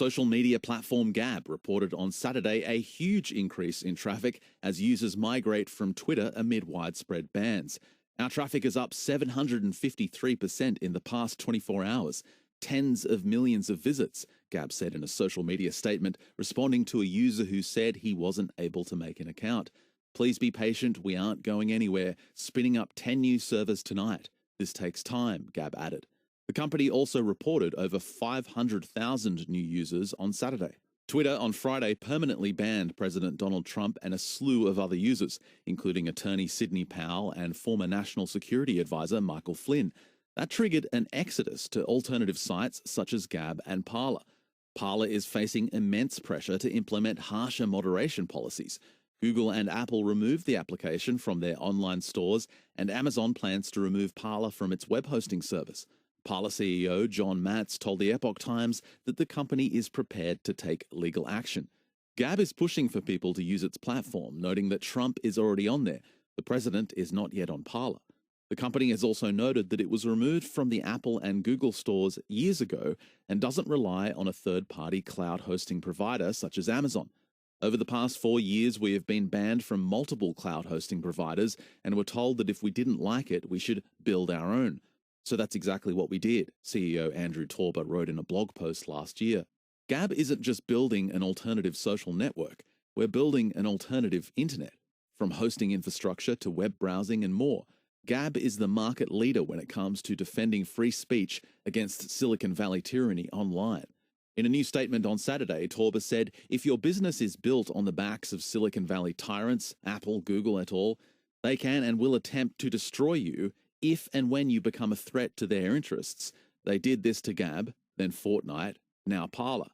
Social media platform GAB reported on Saturday a huge increase in traffic as users migrate from Twitter amid widespread bans. Our traffic is up 753% in the past 24 hours. Tens of millions of visits, GAB said in a social media statement, responding to a user who said he wasn't able to make an account. Please be patient, we aren't going anywhere. Spinning up 10 new servers tonight. This takes time, GAB added. The company also reported over 500,000 new users on Saturday. Twitter on Friday permanently banned President Donald Trump and a slew of other users, including attorney Sidney Powell and former National Security Advisor Michael Flynn. That triggered an exodus to alternative sites such as GAB and Parler. Parler is facing immense pressure to implement harsher moderation policies. Google and Apple removed the application from their online stores, and Amazon plans to remove Parler from its web hosting service. Parler CEO John Matz told the Epoch Times that the company is prepared to take legal action. GAB is pushing for people to use its platform, noting that Trump is already on there. The president is not yet on Parler. The company has also noted that it was removed from the Apple and Google stores years ago and doesn't rely on a third-party cloud hosting provider such as Amazon. Over the past 4 years, we have been banned from multiple cloud hosting providers and were told that if we didn't like it, we should build our own. So that's exactly what we did, CEO Andrew Torba wrote in a blog post last year. GAB isn't just building an alternative social network, we're building an alternative internet. From hosting infrastructure to web browsing and more, GAB is the market leader when it comes to defending free speech against Silicon Valley tyranny online. In a new statement on Saturday, Torba said, if your business is built on the backs of Silicon Valley tyrants, Apple, Google et al., they can and will attempt to destroy you if and when you become a threat to their interests. They did this to GAB, then Fortnite, now Parler.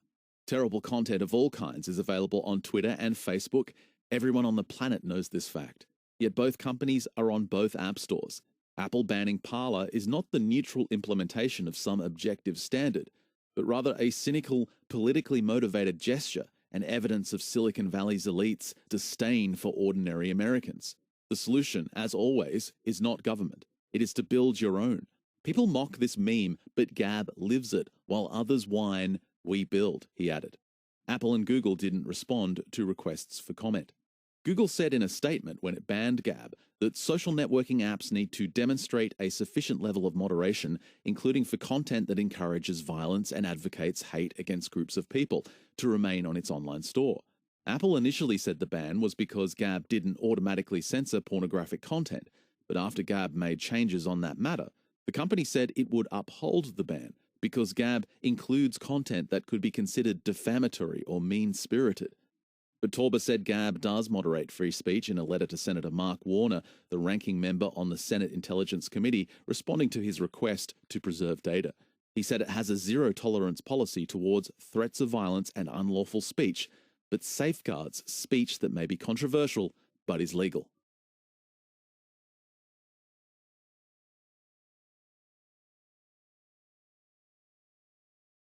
Terrible content of all kinds is available on Twitter and Facebook. Everyone on the planet knows this fact. Yet both companies are on both app stores. Apple banning Parler is not the neutral implementation of some objective standard, but rather a cynical, politically motivated gesture and evidence of Silicon Valley's elites' disdain for ordinary Americans. The solution, as always, is not government. It is to build your own. People mock this meme, but GAB lives it, while others whine, we build, he added. Apple and Google didn't respond to requests for comment. Google said in a statement when it banned GAB that social networking apps need to demonstrate a sufficient level of moderation, including for content that encourages violence and advocates hate against groups of people, to remain on its online store. Apple initially said the ban was because GAB didn't automatically censor pornographic content, but after GAB made changes on that matter, the company said it would uphold the ban because GAB includes content that could be considered defamatory or mean-spirited. But Torba said GAB does moderate free speech in a letter to Senator Mark Warner, the ranking member on the Senate Intelligence Committee, responding to his request to preserve data. He said it has a zero-tolerance policy towards threats of violence and unlawful speech, but safeguards speech that may be controversial but is legal.